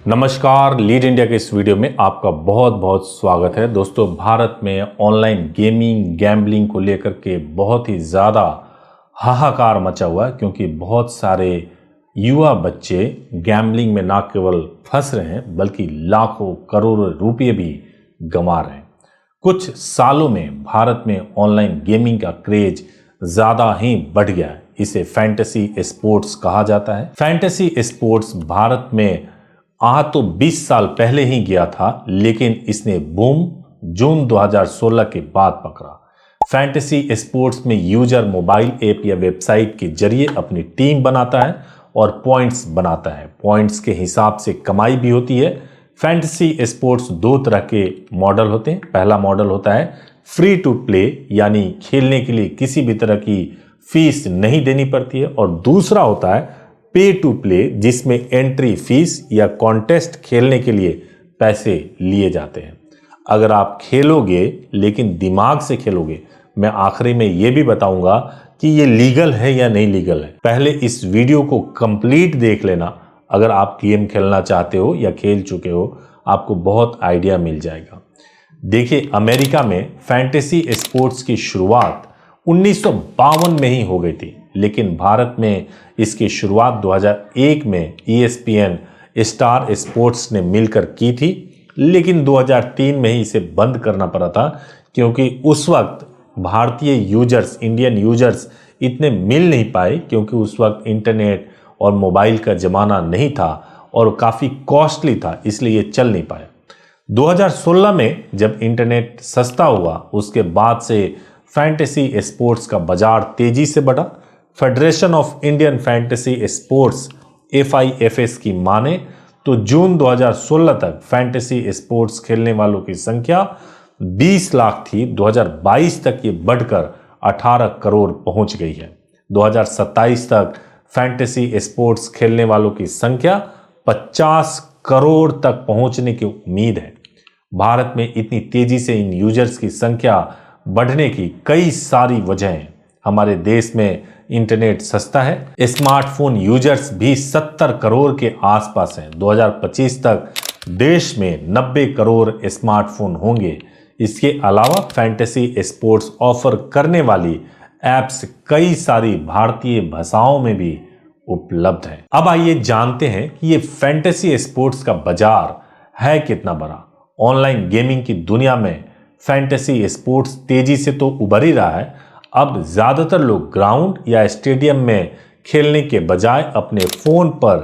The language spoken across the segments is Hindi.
नमस्कार, लीड इंडिया के इस वीडियो में आपका बहुत बहुत स्वागत है। दोस्तों, भारत में ऑनलाइन गेमिंग गैम्बलिंग को लेकर के बहुत ही ज़्यादा हाहाकार मचा हुआ है, क्योंकि बहुत सारे युवा बच्चे गैम्बलिंग में ना केवल फंस रहे हैं बल्कि लाखों करोड़ों रुपये भी गंवा रहे हैं। कुछ सालों में भारत में ऑनलाइन गेमिंग का क्रेज ज़्यादा ही बढ़ गया है। इसे फैंटेसी स्पोर्ट्स कहा जाता है। फैंटेसी स्पोर्ट्स भारत में तो 20 साल पहले ही गया था, लेकिन इसने बूम जून 2016 के बाद पकड़ा। फैंटेसी स्पोर्ट्स में यूजर मोबाइल ऐप या वेबसाइट के जरिए अपनी टीम बनाता है और पॉइंट्स बनाता है। पॉइंट्स के हिसाब से कमाई भी होती है। फैंटेसी स्पोर्ट्स दो तरह के मॉडल होते हैं। पहला मॉडल होता है फ्री टू प्ले, यानी खेलने के लिए किसी भी तरह की फीस नहीं देनी पड़ती है, और दूसरा होता है पे टू प्ले, जिसमें एंट्री फीस या कॉन्टेस्ट खेलने के लिए पैसे लिए जाते हैं। अगर आप खेलोगे लेकिन दिमाग से खेलोगे, मैं आखिरी में यह भी बताऊंगा कि ये लीगल है या नहीं लीगल है। पहले इस वीडियो को कंप्लीट देख लेना। अगर आप गेम खेलना चाहते हो या खेल चुके हो, आपको बहुत आइडिया मिल जाएगा। देखिए, अमेरिका में फैंटेसी स्पोर्ट्स की शुरुआत 1952 में ही हो गई थी, लेकिन भारत में इसकी शुरुआत 2001 में ESPN स्टार स्पोर्ट्स ने मिलकर की थी, लेकिन 2003 में ही इसे बंद करना पड़ा था, क्योंकि उस वक्त भारतीय यूजर्स, इंडियन यूजर्स इतने मिल नहीं पाए, क्योंकि उस वक्त इंटरनेट और मोबाइल का ज़माना नहीं था और काफ़ी कॉस्टली था, इसलिए ये चल नहीं पाया। 2016 में जब इंटरनेट सस्ता हुआ, उसके बाद से फैंटेसी स्पोर्ट्स का बाजार तेजी से बढ़ा। Federation of Indian fantasy sports FIFS की माने तो जून 2016 तक फैंटेसी स्पोर्ट्स खेलने वालों की संख्या 20 लाख थी। 2022 तक ये बढ़कर 18 करोड़ पहुंच गई है। 2027 तक फैंटेसी स्पोर्ट्स खेलने वालों की संख्या 50 करोड़ तक पहुंचने की उम्मीद है। भारत में इतनी तेजी से इन यूजर्स की संख्या बढ़ने की कई सारी वजह हैं। हमारे देश में इंटरनेट सस्ता है, स्मार्टफोन यूजर्स भी 70 करोड़ के आसपास हैं। 2025 तक देश में 90 करोड़ स्मार्टफोन होंगे। इसके अलावा फैंटेसी स्पोर्ट्स ऑफर करने वाली एप्स कई सारी भारतीय भाषाओं में भी उपलब्ध है। अब आइए जानते हैं कि ये फैंटेसी स्पोर्ट्स का बाजार है कितना बड़ा। ऑनलाइन गेमिंग की दुनिया में फैंटेसी स्पोर्ट्स तेजी से तो उभर ही रहा है। अब ज्यादातर लोग ग्राउंड या स्टेडियम में खेलने के बजाय अपने फोन पर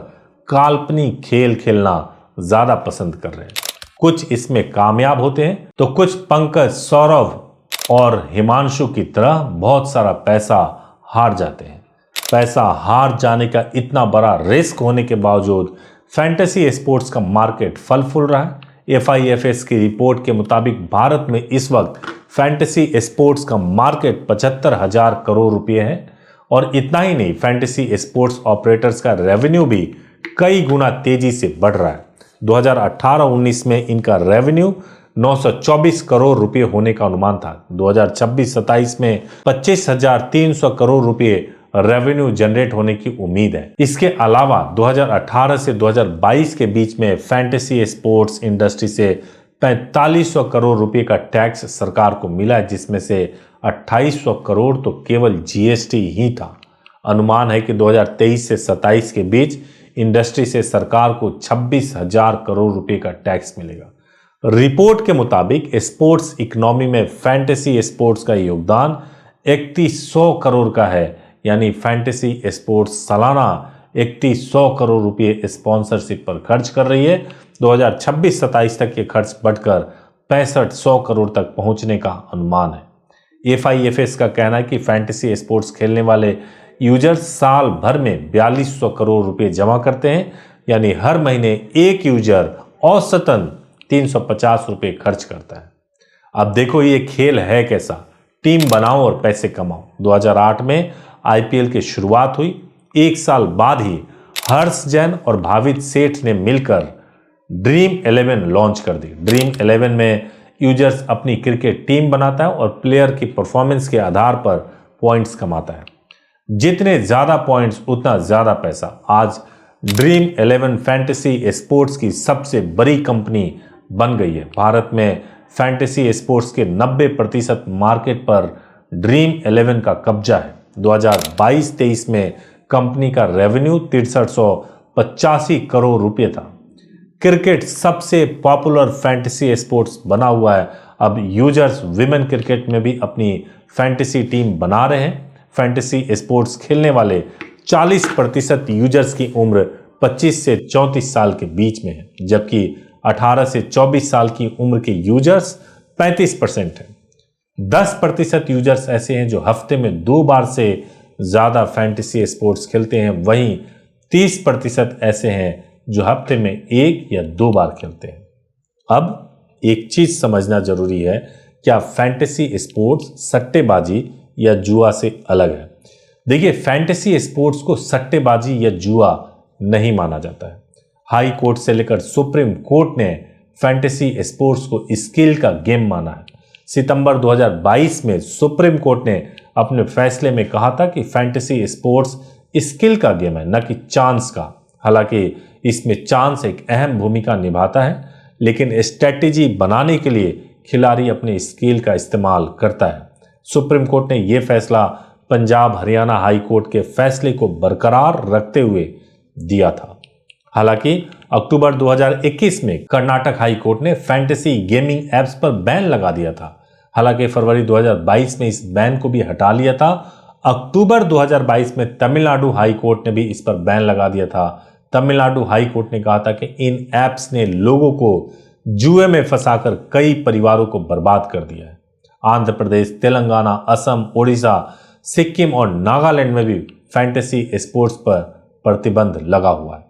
काल्पनिक खेल खेलना ज्यादा पसंद कर रहे हैं। कुछ इसमें कामयाब होते हैं तो कुछ पंकज, सौरभ और हिमांशु की तरह बहुत सारा पैसा हार जाते हैं। पैसा हार जाने का इतना बड़ा रिस्क होने के बावजूद फैंटेसी स्पोर्ट्स का मार्केट फल फूल रहा है। FIFS की रिपोर्ट के मुताबिक भारत में इस वक्त फैंटेसी स्पोर्ट्स का मार्केट 75,000 करोड़ रुपए है। और इतना ही नहीं, फैंटेसी स्पोर्ट्स ऑपरेटर्स का रेवेन्यू भी कई गुना तेजी से बढ़ रहा है। 2018-19 में इनका रेवेन्यू 924 करोड़ रुपए होने का अनुमान था। 2026-27 में 25,300 करोड़ रुपए रेवेन्यू जनरेट होने की उम्मीद है। इसके अलावा 2018 से 2022 के बीच में फैंटेसी स्पोर्ट्स इंडस्ट्री से 4500 करोड़ रुपए का टैक्स सरकार को मिला है, जिसमें से 2800 करोड़ तो केवल GST ही था। अनुमान है कि 2023 से 27 के बीच इंडस्ट्री से सरकार को 26,000 करोड़ रुपए का टैक्स मिलेगा। रिपोर्ट के मुताबिक स्पोर्ट्स इकोनॉमी में फैंटेसी स्पोर्ट्स का योगदान 3100 करोड़ का है, यानी फैंटेसी स्पोर्ट्स सालाना 3100 करोड़ रुपए स्पॉन्सरशिप पर खर्च कर रही है। 2026-27 तक ये खर्च बढ़कर 6500 करोड़ तक पहुंचने का अनुमान है। FIFS का कहना है कि फैंटेसी स्पोर्ट्स खेलने वाले यूजर्स साल भर में 4200 करोड़ रुपए जमा करते हैं, यानी हर महीने एक यूजर औसतन 350 रुपए खर्च करता है। अब देखो, ये खेल है कैसा। टीम बनाओ और पैसे कमाओ। 2008 में IPL की शुरुआत हुई। एक साल बाद ही हर्ष जैन और भावित सेठ ने मिलकर ड्रीम 11 लॉन्च कर दी। ड्रीम 11 में यूजर्स अपनी क्रिकेट टीम बनाता है और प्लेयर की परफॉर्मेंस के आधार पर पॉइंट्स कमाता है। जितने ज्यादा पॉइंट्स उतना ज्यादा पैसा। आज ड्रीम 11 फैंटेसी स्पोर्ट्स की सबसे बड़ी कंपनी बन गई है। भारत में फैंटेसी स्पोर्ट्स के 90% मार्केट पर ड्रीम 11 का कब्जा है। 2022-23 में कंपनी का रेवेन्यू 6385 करोड़ रुपए था। क्रिकेट सबसे पॉपुलर फैंटेसी स्पोर्ट्स बना हुआ है। अब यूजर्स विमेन क्रिकेट में भी अपनी फैंटेसी टीम बना रहे हैं। फैंटेसी स्पोर्ट्स खेलने वाले 40% यूजर्स की उम्र 25 से 34 साल के बीच में है, जबकि 18 से 24 साल की उम्र के यूजर्स 35% हैं। 10% यूजर्स ऐसे हैं जो हफ्ते में 2 बार से ज़्यादा फैंटेसी स्पोर्ट्स खेलते हैं। वहीं 30% ऐसे हैं जो हफ्ते में 1 या 2 बार खेलते हैं। अब एक चीज़ समझना जरूरी है, क्या फैंटेसी स्पोर्ट्स सट्टेबाजी या जुआ से अलग है? देखिए, फैंटेसी स्पोर्ट्स को सट्टेबाजी या जुआ नहीं माना जाता है। हाई कोर्ट से लेकर सुप्रीम कोर्ट ने फैंटेसी स्पोर्ट्स को स्किल का गेम माना है। सितंबर 2022 में सुप्रीम कोर्ट ने अपने फैसले में कहा था कि फैंटेसी स्पोर्ट्स स्किल का गेम है, न कि चांस का। हालांकि इसमें चांस एक अहम भूमिका निभाता है, लेकिन स्ट्रेटेजी बनाने के लिए खिलाड़ी अपने स्किल का इस्तेमाल करता है। सुप्रीम कोर्ट ने यह फैसला पंजाब हरियाणा हाई कोर्ट के फैसले को बरकरार रखते हुए दिया था। हालांकि अक्टूबर 2021 में कर्नाटक हाई कोर्ट ने फैंटेसी गेमिंग एप्स पर बैन लगा दिया था। हालांकि फरवरी 2022 में इस बैन को भी हटा लिया था। अक्टूबर 2022 में तमिलनाडु हाई कोर्ट ने भी इस पर बैन लगा दिया था। तमिलनाडु हाई कोर्ट ने कहा था कि इन एप्स ने लोगों को जुए में फंसाकर कई परिवारों को बर्बाद कर दिया है। आंध्र प्रदेश, तेलंगाना, असम, ओडिशा, सिक्किम और नागालैंड में भी फैंटेसी स्पोर्ट्स पर प्रतिबंध लगा हुआ है।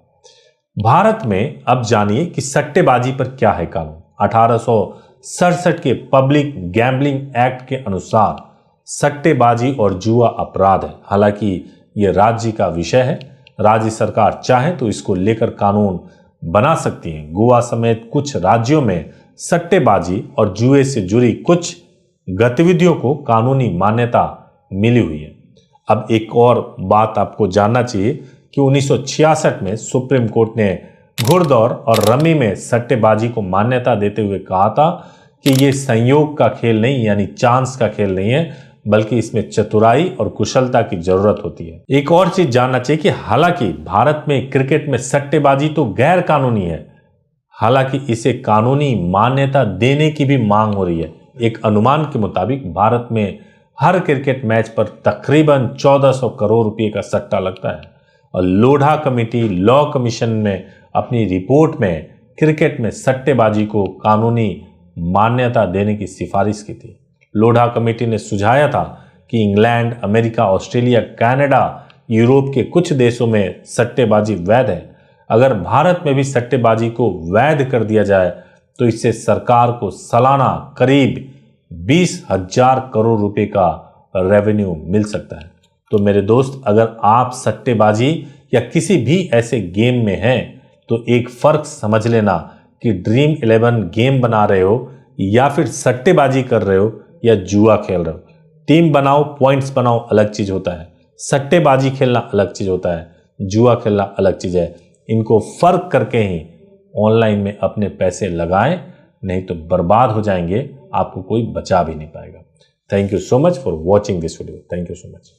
भारत में अब जानिए कि सट्टेबाजी पर क्या है कानून। 1867 के पब्लिक गैम्बलिंग एक्ट के अनुसार सट्टेबाजी और जुआ अपराध है। हालांकि यह राज्य का विषय है। राज्य सरकार चाहे तो इसको लेकर कानून बना सकती है। गोवा समेत कुछ राज्यों में सट्टेबाजी और जुए से जुड़ी कुछ गतिविधियों को कानूनी मान्यता मिली हुई है। अब एक और बात आपको जानना चाहिए कि 1966 में सुप्रीम कोर्ट ने घुड़दौड़ और रमी में सट्टेबाजी को मान्यता देते हुए कहा था कि यह संयोग का खेल नहीं, यानी चांस का खेल नहीं है, बल्कि इसमें चतुराई और कुशलता की जरूरत होती है। एक और चीज जानना चाहिए कि हालांकि भारत में क्रिकेट में सट्टेबाजी तो गैर कानूनी है, हालांकि इसे कानूनी मान्यता देने की भी मांग हो रही है। एक अनुमान के मुताबिक भारत में हर क्रिकेट मैच पर तकरीबन 1400 करोड़ रुपए का सट्टा लगता है। और लोढ़ा कमेटी लॉ कमीशन में अपनी रिपोर्ट में क्रिकेट में सट्टेबाजी को कानूनी मान्यता देने की सिफारिश की थी। लोढ़ा कमेटी ने सुझाया था कि England, America, Australia, Canada, Europe के कुछ देशों में सट्टेबाजी वैध है। अगर भारत में भी सट्टेबाजी को वैध कर दिया जाए तो इससे सरकार को सालाना करीब 20,000 करोड़ रुपए का रेवेन्यू मिल सकता है। तो मेरे दोस्त, अगर आप सट्टेबाजी या किसी भी ऐसे गेम में हैं तो एक फर्क समझ लेना कि ड्रीम 11 गेम बना रहे हो या फिर सट्टेबाजी कर रहे हो या जुआ खेल रहे हो। टीम बनाओ, पॉइंट्स बनाओ, अलग चीज होता है। सट्टेबाजी खेलना अलग चीज होता है, जुआ खेलना अलग चीज है। इनको फर्क करके ही ऑनलाइन में अपने पैसे लगाएं, नहीं तो बर्बाद हो जाएंगे, आपको कोई बचा भी नहीं पाएगा। Thank you so much for watching this video. Thank you so much.